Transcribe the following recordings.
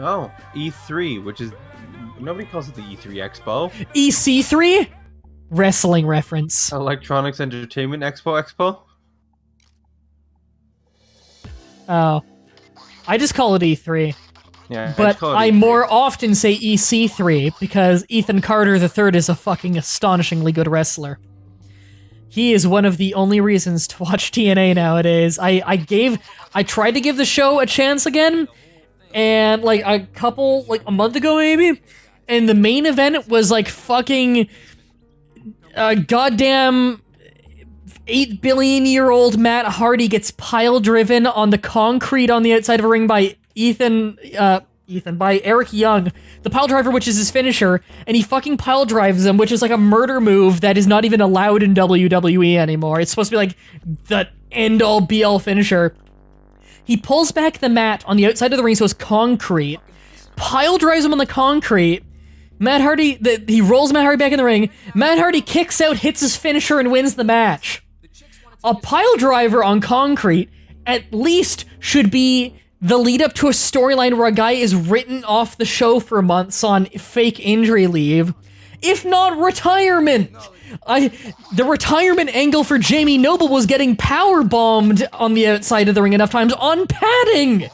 Oh, E3, which is... Nobody calls it the E3 Expo. EC3? Wrestling reference. Electronics Entertainment Expo. Oh. I just call it E3. Yeah, But I E3. more often say EC3 because Ethan Carter III is a fucking astonishingly good wrestler. He is one of the only reasons to watch TNA nowadays. I tried to give the show a chance again, and like a month ago maybe, and the main event was like fucking goddamn 8 billion-year-old Matt Hardy gets pile driven on the concrete on the outside of a ring by by Eric Young, the pile driver, which is his finisher, and he fucking pile drives him, which is like a murder move that is not even allowed in WWE anymore. It's supposed to be like the end-all be-all finisher. He pulls back the mat on the outside of the ring so it's concrete, pile drives him on the concrete. Matt Hardy, he rolls Matt Hardy back in the ring. Matt Hardy kicks out, hits his finisher, and wins the match. A pile driver on concrete at least should be the lead up to a storyline where a guy is written off the show for months on fake injury leave, if not retirement. The retirement angle for Jamie Noble was getting power bombed on the outside of the ring enough times on padding.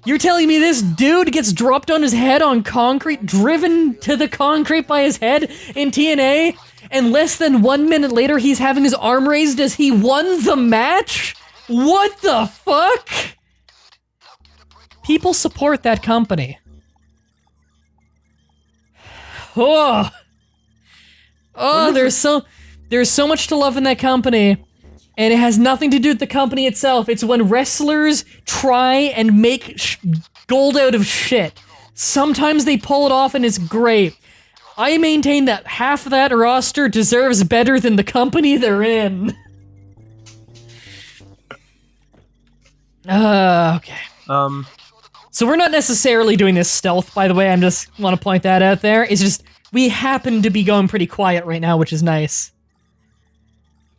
You're telling me this dude gets dropped on his head on concrete, driven to the concrete by his head in TNA, and less than 1 minute later he's having his arm raised as he won the match? What the fuck? People support that company. Oh, there's so much to love in that company, and it has nothing to do with the company itself. It's when wrestlers try and make gold out of shit. Sometimes they pull it off and it's great. I maintain that half of that roster deserves better than the company they're in. Okay. So we're not necessarily doing this stealth, by the way. I just want to point that out there. It's just, we happen to be going pretty quiet right now, which is nice.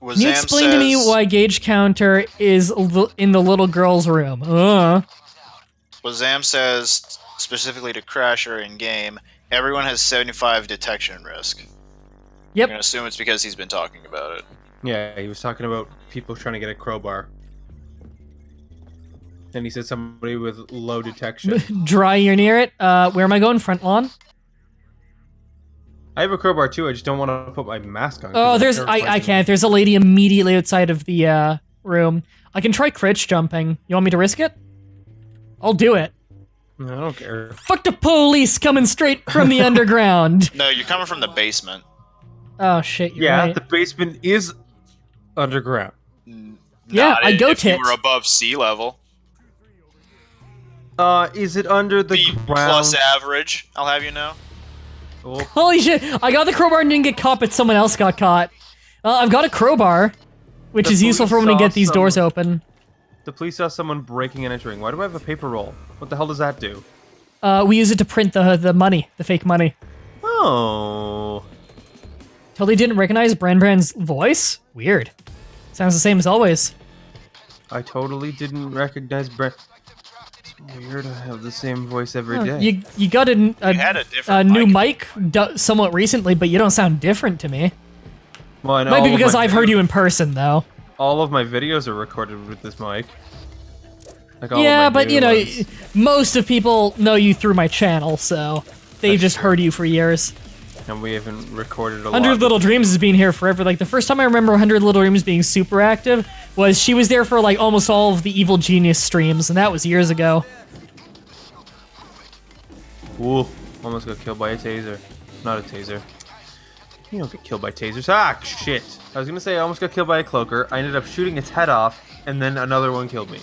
Can you explain to me why Gauge Counter is in the little girl's room? Wazam says, specifically to Crasher in-game, everyone has 75 detection risk. Yep. I'm going to assume it's because he's been talking about it. Yeah, he was talking about people trying to get a crowbar. And he said somebody with low detection. Dry, you're near it. Where am I going? Front lawn? I have a crowbar too, I just don't want to put my mask on. Oh, I can't. There's a lady immediately outside of the room. I can try critch jumping. You want me to risk it? I'll do it. I don't care. Fuck the police coming straight from the underground. No, you're coming from the basement. Oh shit, you're right. The basement is underground. Yeah, I go if you were above sea level. Is it under the ground? Plus average, I'll have you know. Oh. Holy shit, I got the crowbar and didn't get caught, but someone else got caught. I've got a crowbar, which is useful for when we get these doors open. The police saw someone breaking and entering. Why do I have a paper roll? What the hell does that do? We use it to print the money, the fake money. Oh. Totally didn't recognize Brand's voice? Weird. Sounds the same as always. I totally didn't recognize Brand. It's weird to have the same voice every day. You got a new mic somewhat recently, but you don't sound different to me. Well, I know might be because I've heard you in person, though. All of my videos are recorded with this mic. Like yeah, but you know, most of people know you through my channel, so they've just heard you for years. And we haven't recorded a lot. 100 Little Dreams has been here forever. Like, the first time I remember 100 Little Dreams being super active was she was there for, like, almost all of the Evil Genius streams, and that was years ago. Ooh, almost got killed by a taser. Not a taser. You don't get killed by tasers. Ah, shit. I was gonna say I almost got killed by a cloaker. I ended up shooting its head off, and then another one killed me.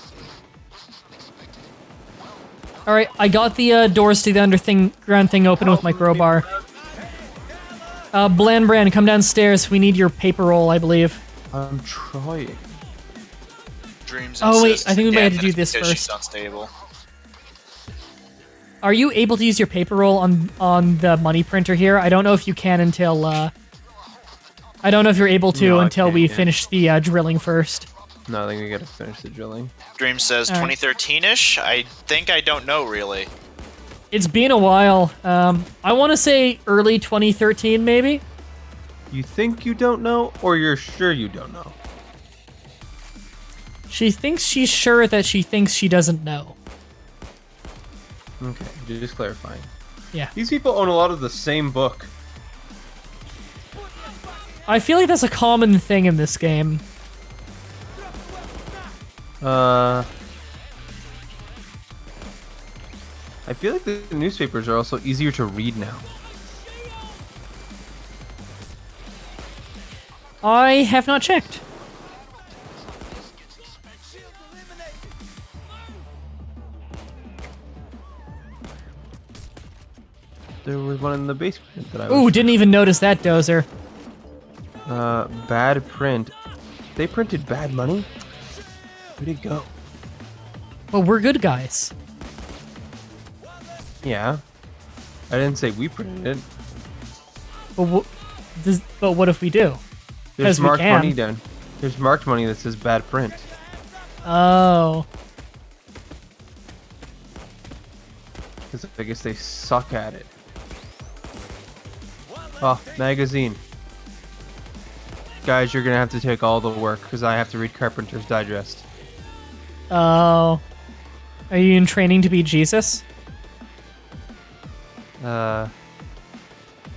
Alright, I got the doors to the underground thing open with my crowbar. Brand, come downstairs. We need your paper roll, I believe. I'm trying. Dreams oh wait, I think we might have to do this first. She's unstable. Are you able to use your paper roll on the money printer here? I don't know if you can until I don't know if you're able to until we finish the drilling first. No, I think we gotta finish the drilling. Dream says 2013-ish? I think I don't know, really. It's been a while. I want to say early 2013, maybe? You think you don't know, or you're sure you don't know? She thinks she's sure that she thinks she doesn't know. Okay, just clarifying. Yeah. These people own a lot of the same book. I feel like that's a common thing in this game. I feel like the newspapers are also easier to read now. I have not checked. There was one in the basement that I was... Ooh, didn't even notice that dozer. Bad print. They printed bad money? Where'd it go? Well, we're good guys. Yeah. I didn't say we printed it. But what if we do? There's 'Cause we marked can. money down. There's marked money that says bad print. Oh. Because I guess they suck at it. Oh, magazine. Guys, you're gonna have to take all the work because I have to read Carpenter's Digest. Oh. Are you in training to be Jesus? How about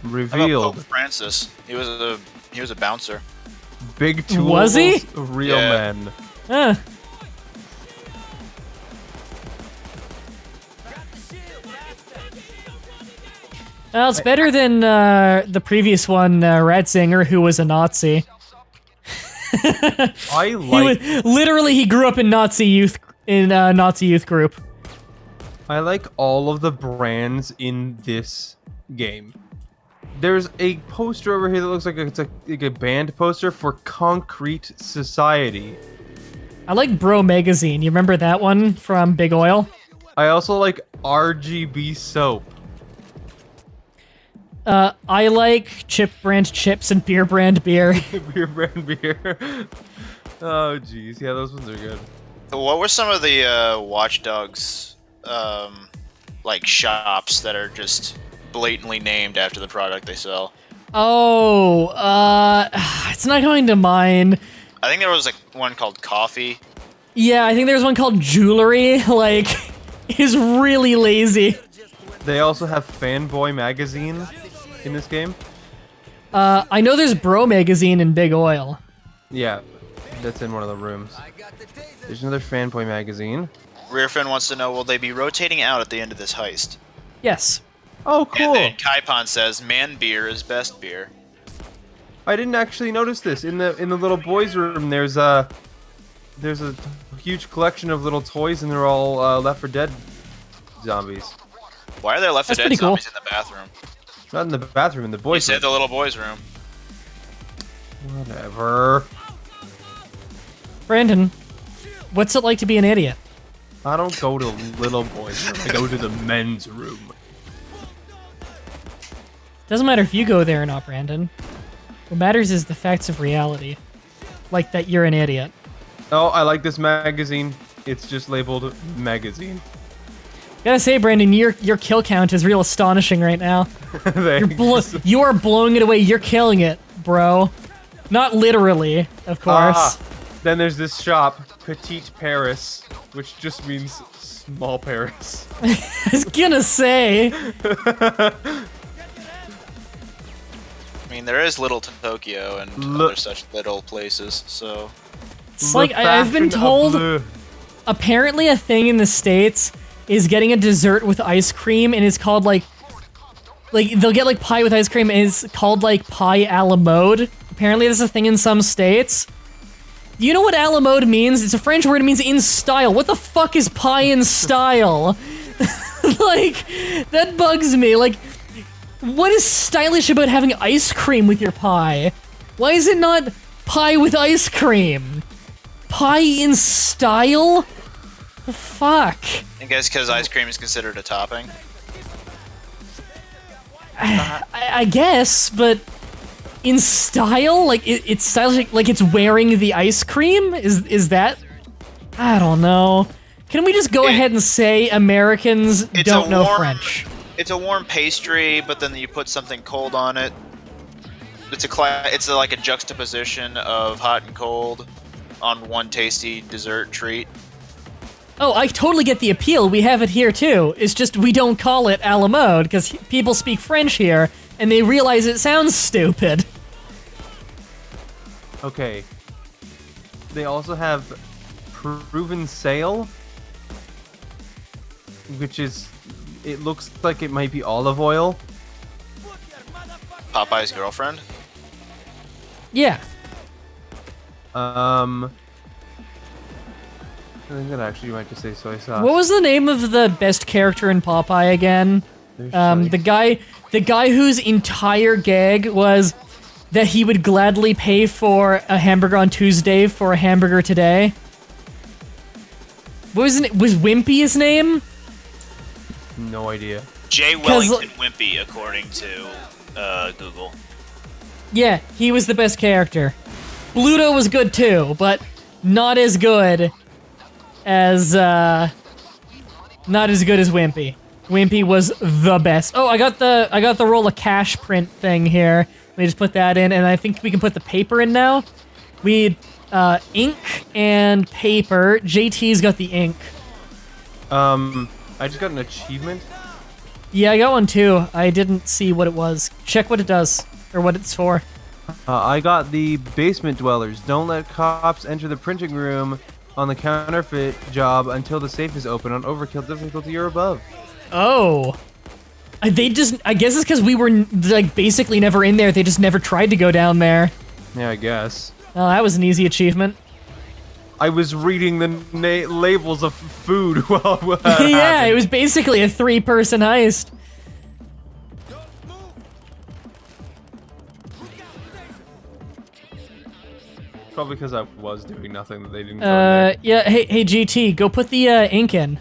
Revealed. Pope Francis? He was a bouncer. Big tools. Was he? Real Yeah. men. Huh. Well, it's better than the previous one, Ratzinger, who was a Nazi. I like. Literally, he grew up in Nazi youth group. I like all of the brands in this game. There's a poster over here that looks like it's like a band poster for Concrete Society. I like Bro Magazine. You remember that one from Big Oil? I also like RGB soap. I like Chip brand chips and Beer brand beer. Beer brand beer. Oh jeez, yeah, those ones are good. What were some of the Watch Dogs like shops that are just blatantly named after the product they sell? Oh, it's not going to mind. I think there was like one called Coffee. Yeah, I think there's one called Jewelry. Like, is really lazy. They also have Fanboy magazine in this game. I know there's Bro Magazine in Big Oil. Yeah, that's in one of the rooms. There's another Fanboy magazine. Rearfin wants to know, will they be rotating out at the end of this heist? Yes. Oh, And cool. then Kaipon says, man beer is best beer. I didn't actually notice this in the little boys' room. There's a huge collection of little toys, and they're all Left 4 Dead zombies. Why are there Left 4 That's Dead pretty cool. zombies in the bathroom? Not in the bathroom, in the You boys' said room. the little boys' room. Whatever. Brandon, what's it like to be an idiot? I don't go to the little boys' room. I go to the men's room. Doesn't matter if you go there or not, Brandon. What matters is the facts of reality. Like that you're an idiot. Oh, I like this magazine. It's just labeled magazine. Gotta say, Brandon, your kill count is real astonishing right now. Thanks. You are blowing it away. You're killing it, bro. Not literally, of course. Then there's this shop, Petite Paris, which just means small Paris. I was gonna say. I mean, there is Little Tokyo and other such little places, so... It's like, I've been told, apparently a thing in the States is getting a dessert with ice cream, and it's called, like, they'll get, like, pie with ice cream, and it's called, like, pie a la mode. Apparently this is a thing in some states. You know what a la mode means? It's a French word, it means in style. What the fuck is pie in style? Like, that bugs me. Like, what is stylish about having ice cream with your pie? Why is it not pie with ice cream? Pie in style? The fuck? I guess because ice cream is considered a topping. I guess, but in style? Like, it's stylish, like it's wearing the ice cream? Is that? I don't know. Can we just go ahead and say Americans don't know French? It's a warm pastry, but then you put something cold on it. It's like a juxtaposition of hot and cold on one tasty dessert treat. Oh, I totally get the appeal. We have it here too. It's just we don't call it a la mode because people speak French here and they realize it sounds stupid. Okay. They also have proven sale, which is, it looks like it might be olive oil. Popeye's girlfriend? Yeah. I think that actually you might just say soy sauce. What was the name of the best character in Popeye again? The guy whose entire gag was that he would gladly pay for a hamburger on Tuesday for a hamburger today. What was it? Was Wimpy his name? No idea. Jay Wellington Wimpy, according to Google. Yeah, he was the best character. Bluto was good too, but not as good as Wimpy. Wimpy was the best. Oh, I got the roll of cash print thing here. Let me just put that in, and I think we can put the paper in now. We need ink and paper. JT's got the ink. I just got an achievement. Yeah, I got one too. I didn't see what it was. Check what it does, or what it's for. I got the basement dwellers. Don't let cops enter the printing room on the counterfeit job until the safe is open on overkill difficulty or above. Oh. I guess it's because we were, like, basically never in there. They just never tried to go down there. Yeah, I guess. Oh, that was an easy achievement. I was reading the labels of food while yeah, it was basically a 3-person heist. Probably because I was doing nothing that they didn't go in there. Yeah, hey, GT, go put the ink in.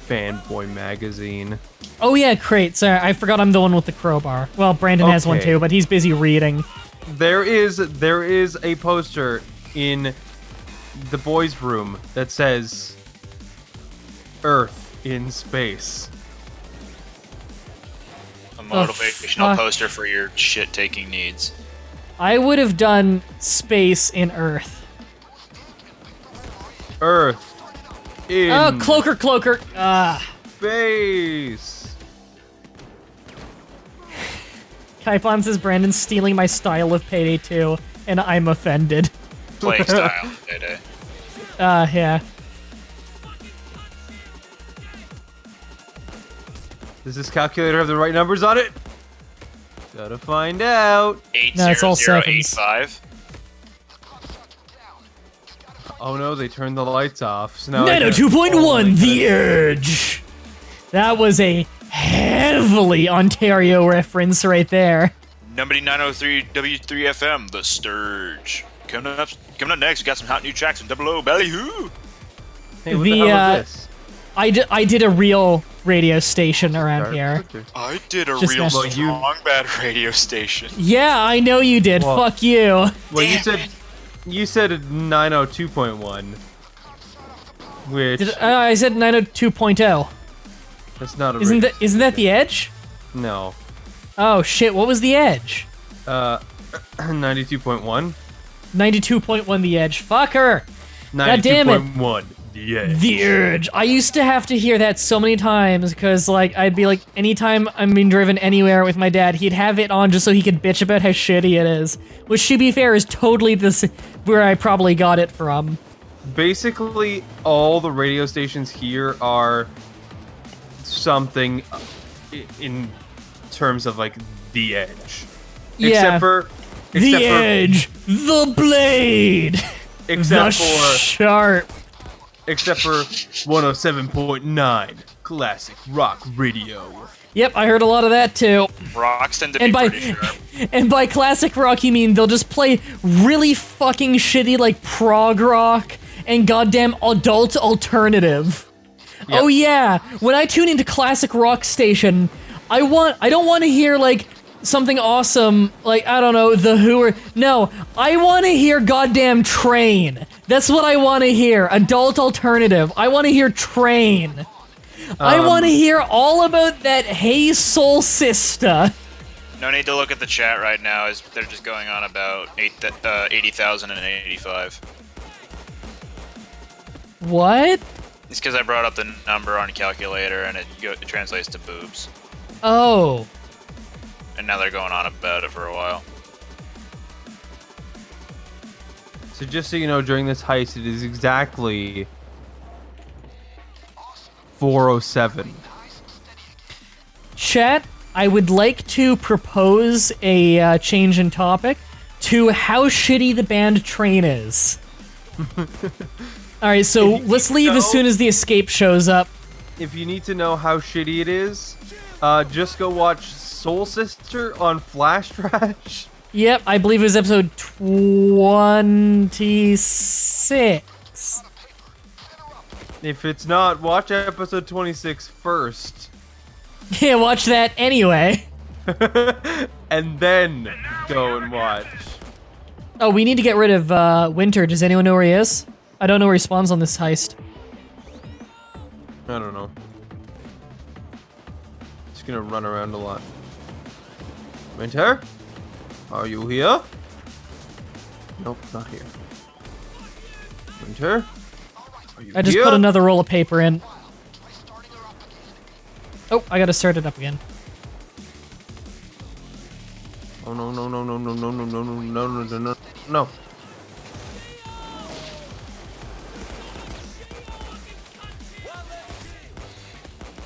Fanboy magazine. Oh yeah, crate. Sorry, I forgot I'm the one with the crowbar. Well, Brandon has one too, but he's busy reading. There is a poster in the boys' room that says Earth in space. A motivational poster for your shit-taking needs. I would have done space in Earth. Earth in Oh, cloaker. space. Kaipon says Brandon's stealing my style of Payday 2, and I'm offended. Playing style, Payday. Yeah. Does this calculator have the right numbers on it? Gotta find out. No, it's all sevens. 80085. Oh no, they turned the lights off. So now 902.1, The Urge. That was a heavily Ontario reference right there. Number 903 W3FM, The Sturge. Coming up next, we got some hot new tracks from Double O Ballyhoo. Hey, what the hell is this? I did a real radio station around here. I did a Just real now. strong bad radio station. Yeah, I know you did. Well- Fuck you. Well, you said 902.1, which I said 902.0. that's not a Isn't that the Edge? No. Oh shit, what was the Edge? 92.1. 92.1 the Edge. Fuck her. God damn it. 92.1. The Edge. The Urge. I used to have to hear that so many times because, like, I'd be like, anytime I'm being driven anywhere with my dad, he'd have it on just so he could bitch about how shitty it is. Which, to be fair, is totally where I probably got it from. Basically, all the radio stations here are something in terms of, like, the Edge. Yeah. The Edge. The Blade. Except the for Sharp. Except for 107.9 classic rock radio. Yep, I heard a lot of that too. Rocks tend to be pretty sharp. And by classic rock, you mean they'll just play really fucking shitty, like, prog rock and goddamn adult alternative. Yep. Oh yeah, when I tune into classic rock station, I don't want to hear, like, something awesome, like, I don't know, The Who or... No, I want to hear goddamn Train. That's what I want to hear. Adult alternative. I want to hear Train. I want to hear all about that Hey Soul Sister. No need to look at the chat right now, as they're just going on about 80,085. What? It's because I brought up the number on a calculator and it translates to boobs. Oh. And now they're going on about it for a while. So just so you know, during this heist, it is exactly 4:07. Chat, I would like to propose a change in topic to how shitty the band Train is. Alright, so let's leave as soon as the escape shows up. If you need to know how shitty it is, just go watch Soul Sister on Flash Trash. Yep, I believe it was episode 26. If it's not, watch episode 26 first. Yeah, watch that anyway. And then go and watch. Oh, we need to get rid of Winter. Does anyone know where he is? I don't know where he spawns on this heist. I don't know. Just gonna run around a lot. Winter? Are you here? Nope, not here. Winter? Are you I just here? put another roll of paper in. Oh, I gotta start it up again. Oh no no no no no no no no no no no no no.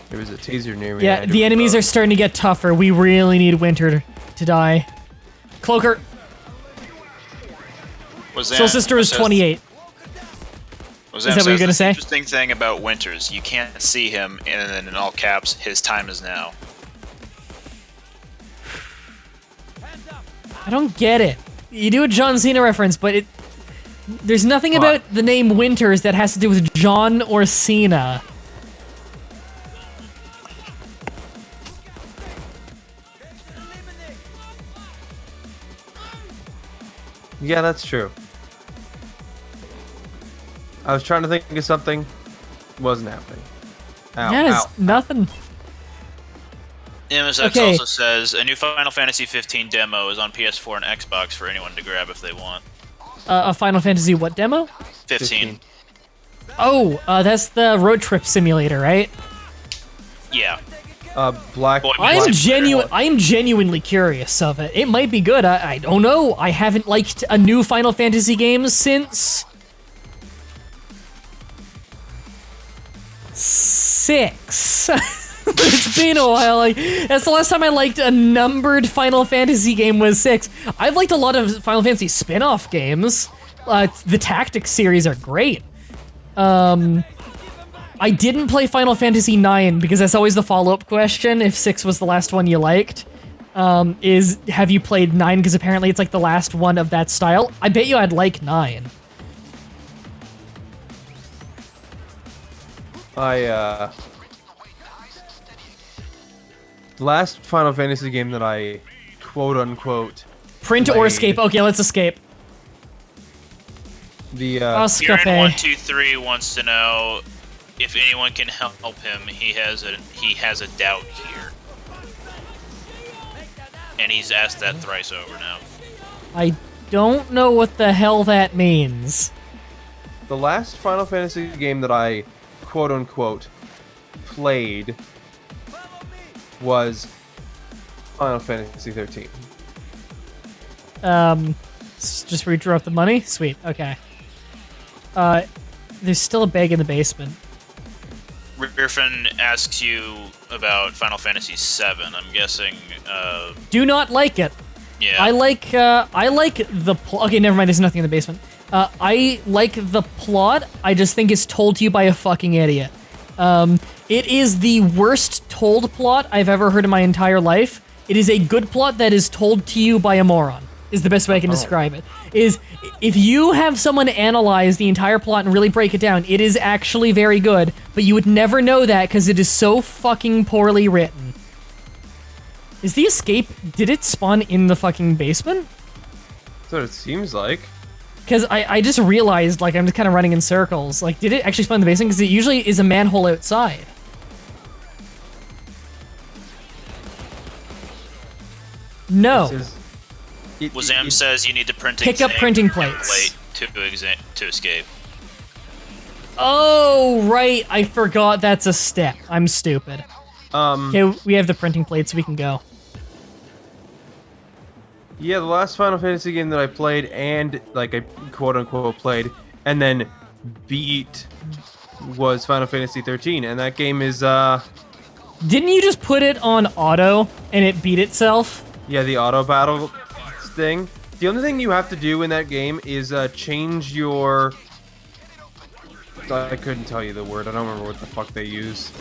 There was a taser near me. Yeah, the enemies are starting to get tougher. We really need Winter to die. Cloaker. Soul Sister is 28. Is that what you're gonna say? The interesting thing about Winters, you can't see him, and then in all caps, his time is now. I don't get it. You do a John Cena reference, but there's nothing about the name Winters that has to do with John or Cena. Yeah, that's true. I was trying to think of something. Wasn't happening. Ow, Yeah, it's ow. nothing. MSX Okay. also says, a new Final Fantasy 15 demo is on PS4 and Xbox for anyone to grab if they want. A Final Fantasy what demo? 15. Oh, that's the road trip simulator, right? Yeah. Black. Boy, I'm Black- genuinely curious of it. It might be good. I don't know. I haven't liked a new Final Fantasy game since 6. It's been a while. Like, that's the last time I liked a numbered Final Fantasy game was 6. I've liked a lot of Final Fantasy spin-off games. The Tactics series are great. I didn't play Final Fantasy 9 because that's always the follow-up question if 6 was the last one you liked. Is have you played 9? Because apparently it's like the last one of that style. I bet you I'd like 9. The last Final Fantasy game that I quote-unquote Print or played. escape. Okay, let's escape. The Escape. Kieran123 wants to know if anyone can help him. He has a doubt here, and he's asked that thrice over now. I don't know what the hell that means. the last Final Fantasy game that I quote-unquote played was Final Fantasy 13. Just where you drew up the money? Sweet, okay. There's still a bag in the basement. Griffin asks you about Final Fantasy 7. I'm guessing, Do not like it. yeah. I like the okay, never mind, there's nothing in the basement. I like the plot, I just think it's told to you by a fucking idiot. It is the worst told plot I've ever heard in my entire life. It is a good plot that is told to you by a moron, is the best way I can describe it. Is, if you have someone analyze the entire plot and really break it down, it is actually very good, but you would never know that because it is so fucking poorly written. Is the escape, did it spawn in the fucking basement? That's what it seems like. Because I just realized, like, I'm just kind of running in circles. Like, did it actually spawn in the basement? Because it usually is a manhole outside. No. Wazam says you need to Pick up printing plates. to escape. Oh, right. I forgot that's a step. I'm stupid. Okay, we have the printing plates, so we can go. Yeah, the last Final Fantasy game that I played and, like, I quote-unquote played, and then beat was Final Fantasy 13, and that game is, Didn't you just put it on auto, and it beat itself? yeah, the auto battle thing. The only thing you have to do in that game is, change your... I couldn't tell you the word, I don't remember what the fuck they use.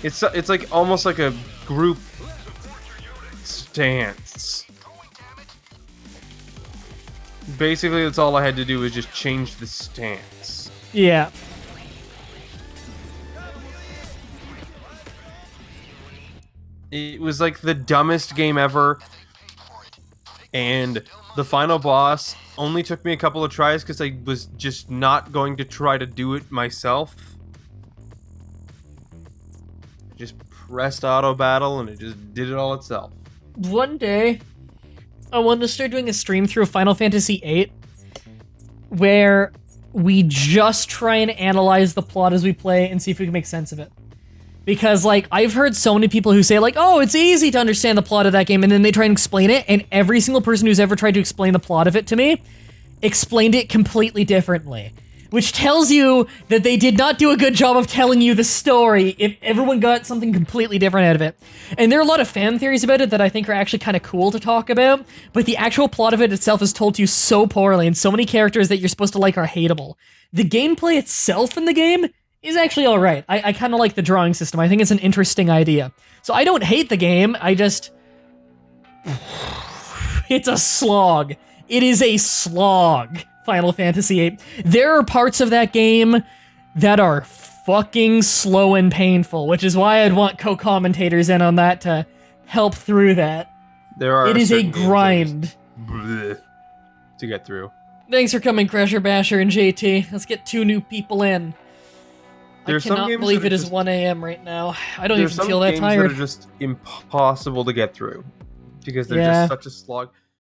It's like, almost like a group stance. Basically, that's all I had to do was just change the stance. Yeah. It was like the dumbest game ever. And the final boss only took me a couple of tries because I was just not going to try to do it myself. Just pressed auto battle and it just did it all itself. One day, I wanted to start doing a stream through Final Fantasy VIII where we just try and analyze the plot as we play and see if we can make sense of it. Because, like, I've heard so many people who say, like, oh, it's easy to understand the plot of that game, and then they try and explain it, and every single person who's ever tried to explain the plot of it to me explained it completely differently. Which tells you that they did not do a good job of telling you the story if everyone got something completely different out of it. And there are a lot of fan theories about it that I think are actually kind of cool to talk about, but the actual plot of it itself is told to you so poorly, and so many characters that you're supposed to like are hateable. The gameplay itself in the game is actually alright. I kind of like the drawing system. I think it's an interesting idea. So I don't hate the game, I just... It's a slog. It is a slog, Final Fantasy VIII. There are parts of that game that are fucking slow and painful, which is why I'd want co-commentators in on that to help through that. It is a grind. To get through. Thanks for coming, Crusher Basher and JT. Let's get 2 new people in. I cannot believe it is 1 a.m. right now. I don't even feel that tired. There's some games that are just impossible to get through because they're just such a slog.